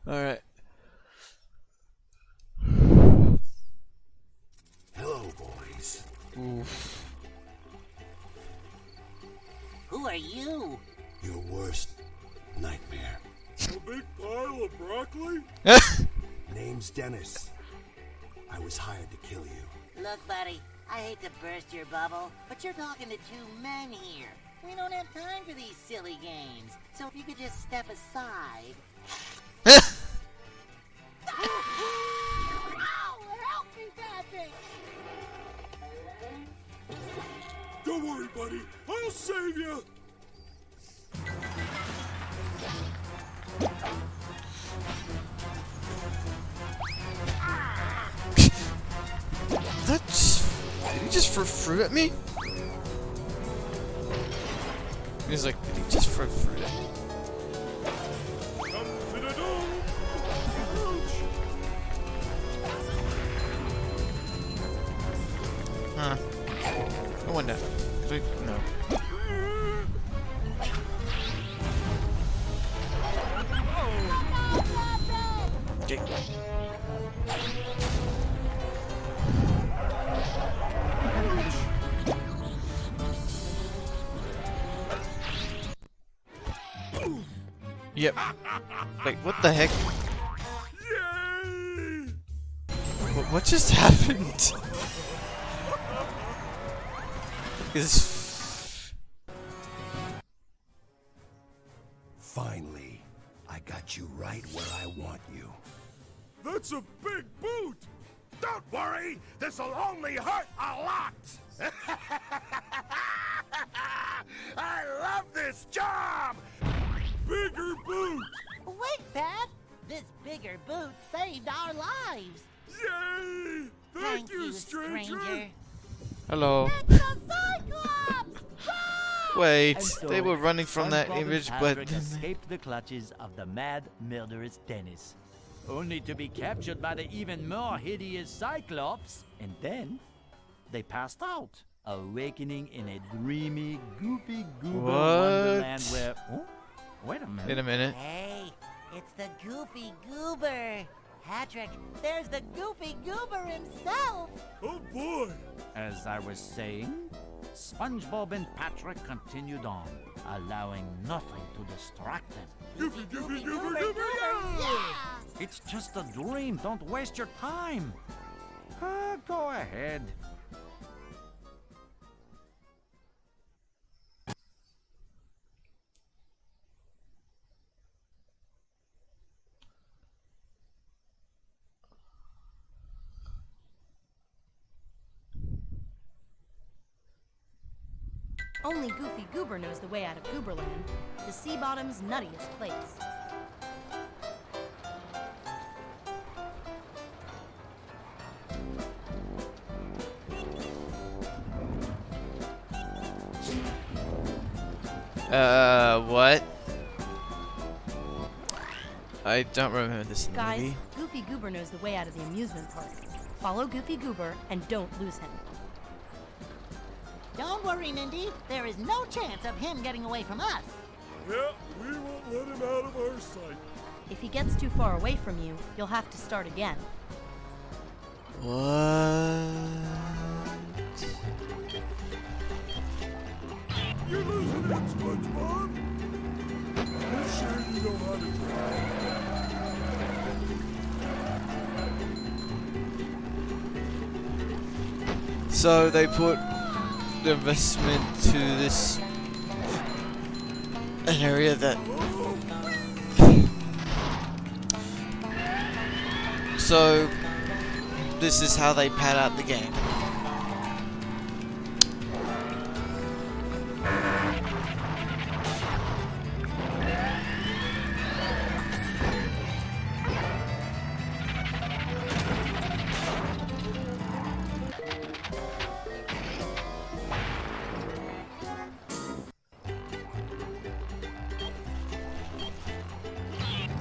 Alright. Hello, boys. Oof. Who are you? Your worst nightmare. A big pile of broccoli? Name's Dennis. I was hired to kill you. Look, buddy, I hate to burst your bubble, but you're talking to two men here. We don't have time for these silly games. So if you could just step aside. Ow! Help me, Patrick! Don't worry, buddy. I'll save you. Did he just throw fruit at me? He's like, did he just throw fruit at me? Come to the door. Huh. I wonder. No. Okay. Yep. Wait, what the heck? Yay! What just happened? Is Finally, I got you right where I want you. That's a big boot. Don't worry, this'll only hurt a lot. I love this job. Bigger boot. Wait, Pat! This bigger boot saved our lives. Yay! Thank you, stranger. hello. It's a Cyclops! Wait, And so, they were running from that SpongeBob and image, but Patrick escaped the clutches of the mad, murderous Dennis, only to be captured by the even more hideous Cyclops. And then they passed out, awakening in a dreamy, goofy goober What? wonderland where. Oh, wait a minute. in a minute. Hey, it's the Goofy Goober. Patrick, there's the Goofy Goober himself. Oh boy. As I was saying, SpongeBob and Patrick continued on, allowing nothing to distract them. Goofy, goofy, goober, goober, Yeah! It's just a dream. Don't waste your time. Go ahead. Only Goofy Goober knows the way out of Gooberland, the sea bottom's nuttiest place. What? I don't remember this Guys, movie. Goofy Goober knows the way out of the amusement park. Follow Goofy Goober and don't lose him. Don't worry, Mindy. There is no chance of him getting away from us. Yeah, we won't let him out of our sight. If he gets too far away from you, you'll have to start again. What? You're losing it, SpongeBob. You're sure you know how to drive? So they put the investment to this an area that so this is how they pad out the game.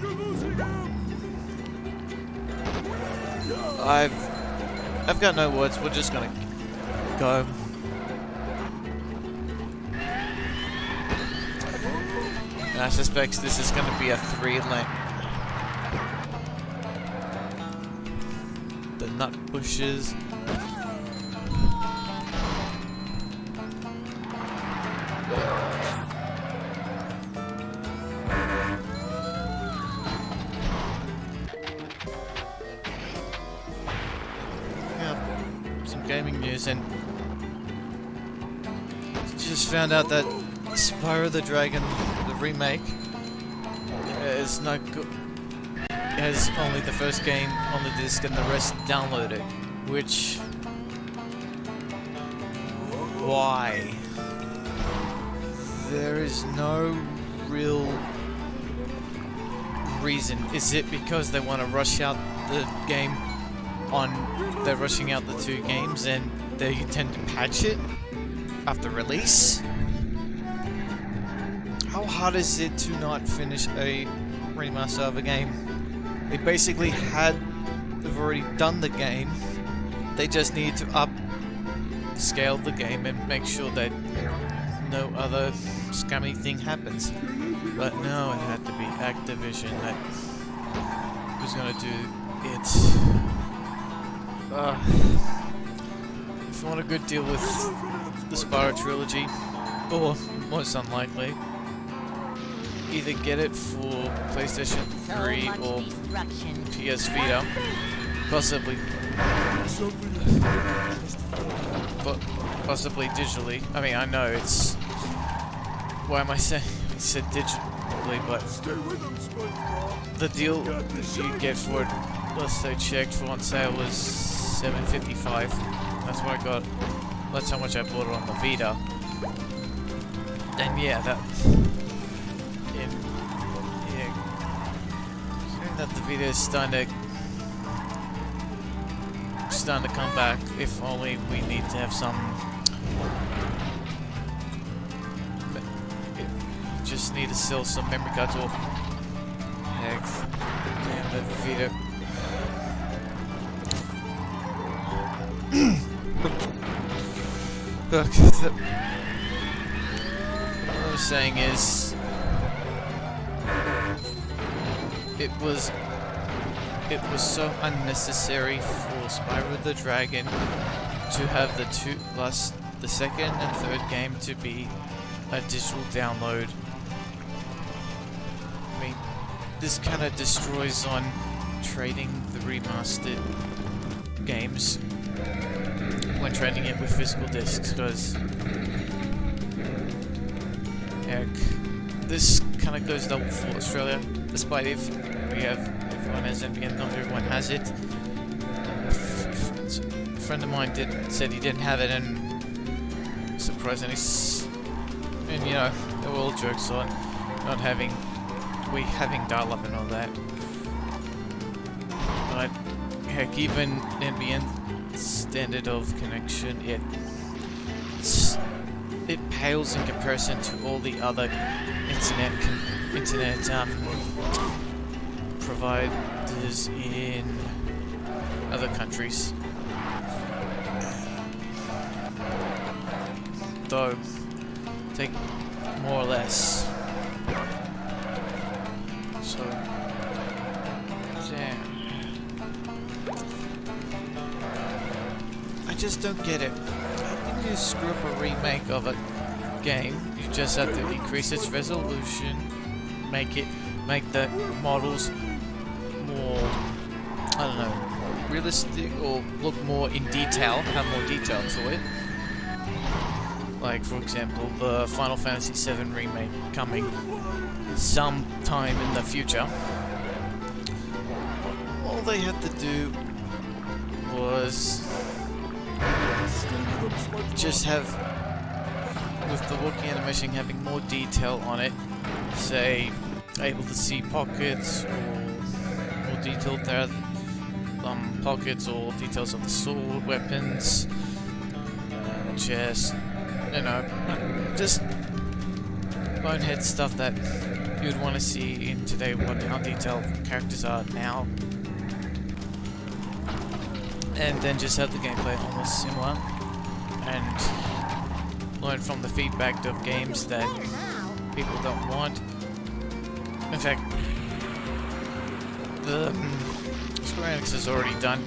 You're losing him. I've got no words. We're just gonna go. And I suspect this is gonna be a 3-lane. the nut bushes. Some gaming news, and just found out that Spyro the Dragon, the remake, is not good. It has only the first game on the disc and the rest downloaded. Which, why? There is no real reason. Is it because they want to rush out the game they're rushing out the two games and they tend to patch it after release? How hard is it to not finish a remaster of a game? They've already done the game. They just need to upscale the game and make sure that no other scummy thing happens. But no, it had to be Activision that was gonna do it. If you want a good deal with the Spyro trilogy, or most unlikely, either get it for PlayStation 3 or PS Vita, possibly digitally. I mean, I know it's... Why am I saying I said digitally, but the deal you get for it, last I checked, for on sale was $7.55. That's what I got. That's how much I bought it on the Vita. And yeah, considering that the Vita is starting to come back, if only we need to have some. Just need to sell some memory cards or heck, damn that Vita. Look, what I'm saying is, it was so unnecessary for Spyro the Dragon to have the second and third game to be a digital download. I mean, this kind of destroys on trading the remastered games when trading it with physical discs, because heck, this kind of goes double for Australia, despite if everyone has NBN, not everyone has it. A friend of mine said he didn't have it, and surprisingly, and you know, they were all jokes on not having dial-up and all that. But heck, even NBN standard of connection, it pales in comparison to all the other internet providers in other countries. Though, take more or less. So, damn. I just don't get it. How can you screw up a remake of a game? You just have to increase its resolution, make the models more, I don't know, realistic, or look more in detail, have more detail to it. Like, for example, the Final Fantasy VII remake coming sometime in the future. All they had to do was just have, with the walking animation, having more detail on it. Say, able to see pockets, or more detailed there, pockets or details of the sword, weapons, chest. You know, just bonehead stuff that you'd want to see in today, how detailed characters are now. And then just have the gameplay almost similar, and learn from the feedback of games that people don't want. In fact, the Square Enix has already done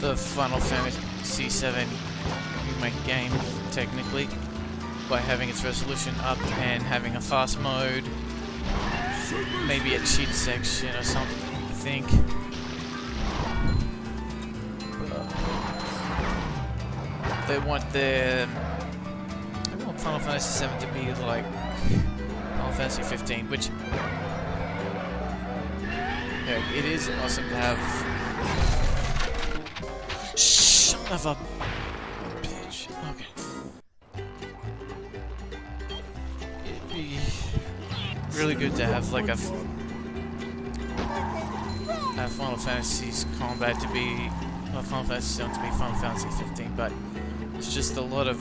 the Final Fantasy VII remake game, technically, by having its resolution up and having a fast mode, maybe a cheat section or something, I think. They want Final Fantasy VII to be like Final Fantasy 15, which it is awesome to have. Son of a bitch. Okay. It'd be really good to have like a Final Fantasy's combat to be Final Fantasy 7 to be Final Fantasy 15, but it's just a lot of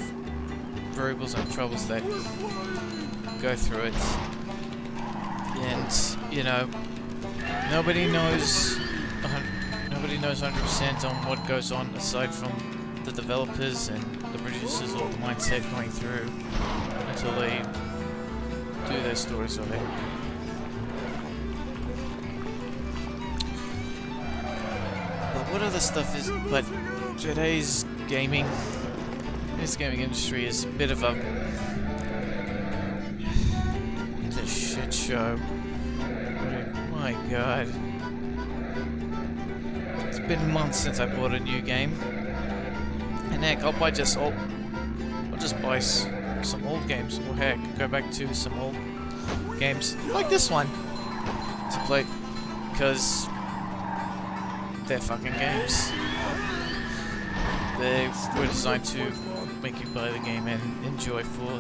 variables and troubles that go through it, and you know, nobody knows 100% on what goes on aside from the developers and the producers, or the mindset going through until they do their stories of it. But what other stuff is? But today's gaming industry is a bit of a shit show. My God. It's been months since I bought a new game. And heck, I'll just buy some old games, or heck, go back to some old games like this one to play, because they're fucking games. They were designed to make you buy the game and enjoy for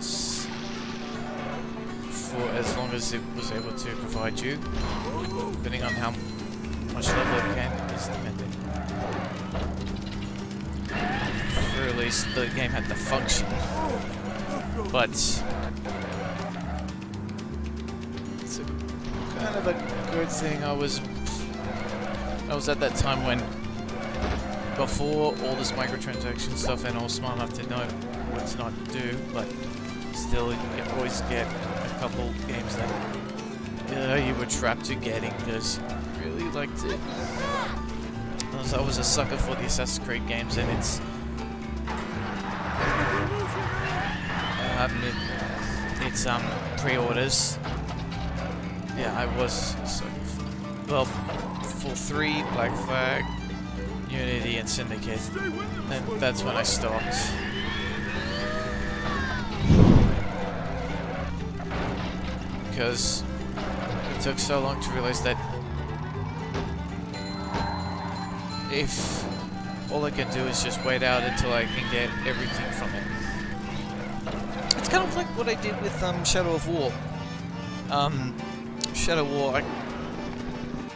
as long as it was able to provide you, depending on how much level the game is dependent. Or at least the game had the function. But it's kind of a good thing I was at that time when, before all this microtransaction stuff, and I was smart enough to know what to not do, but still you always get a couple games that you were trapped to getting because you really liked it. I was a sucker for the Assassin's Creed games, and it's pre-orders. Yeah, I was a sucker for, well, for 3, Black Flag, Unity, and Syndicate, and that's when I stopped. Because it took so long to realize that if all I can do is just wait out until I can get everything from it. It's kind of like what I did with Shadow of War. Shadow War,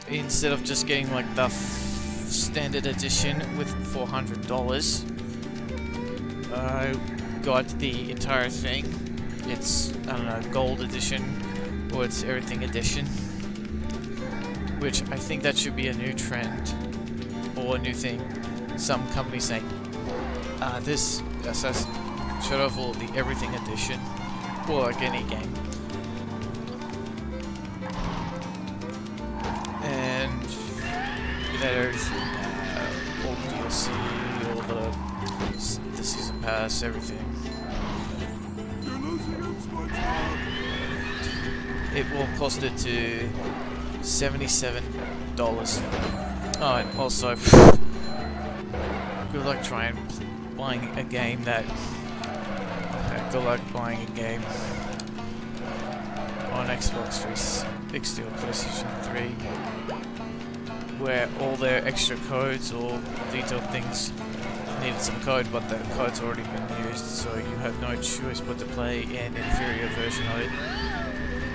instead of just getting like the standard edition with $400, I got the entire thing. It's, I don't know, gold edition, or it's everything edition, which I think that should be a new trend, or a new thing. Some companies saying, this Shadow of War, the everything edition, or like any game. And that everything, all DLC, all the season pass, everything. It will cost it to $77. Oh, and also, good luck buying a game that. Good luck buying a game on Xbox 360 or PlayStation 3 where all their extra codes or detailed things needed some code, but the code's already been used, so you have no choice but to play an inferior version of it.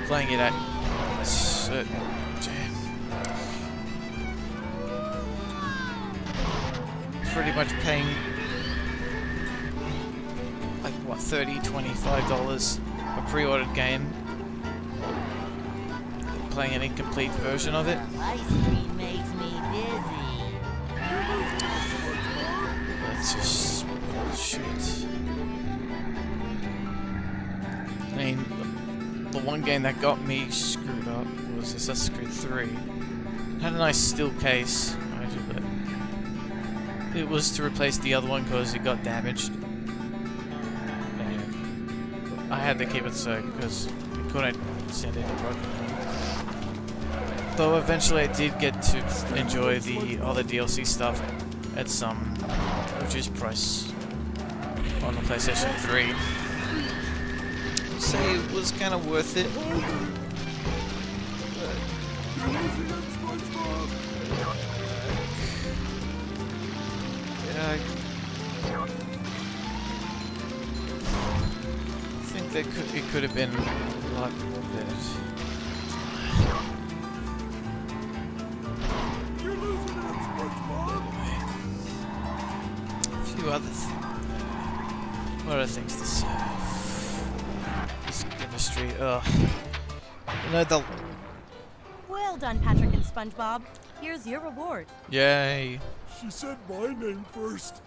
Playing it at a certain pretty much paying like what, $30, $25 a pre-ordered game, playing an incomplete version of it. Ice cream makes me dizzy. That's just bullshit. I mean, the one game that got me screwed up was Assassin's Creed 3. Had a nice steel case, mind you, but it was to replace the other one because it got damaged. And I had to keep it so because I couldn't send it a broken one. Though eventually I did get to enjoy the other DLC stuff at some reduced price on the PlayStation 3. I'd say it was kind of worth it. I think that it could have been a lot better. A few other things to say. This chemistry, ugh. You know the. Well done, Patrick and SpongeBob. Here's your reward. Yay. She said my name first.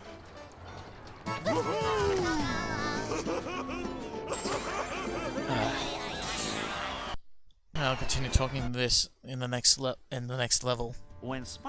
I'll continue talking this in the next level. When SpongeBob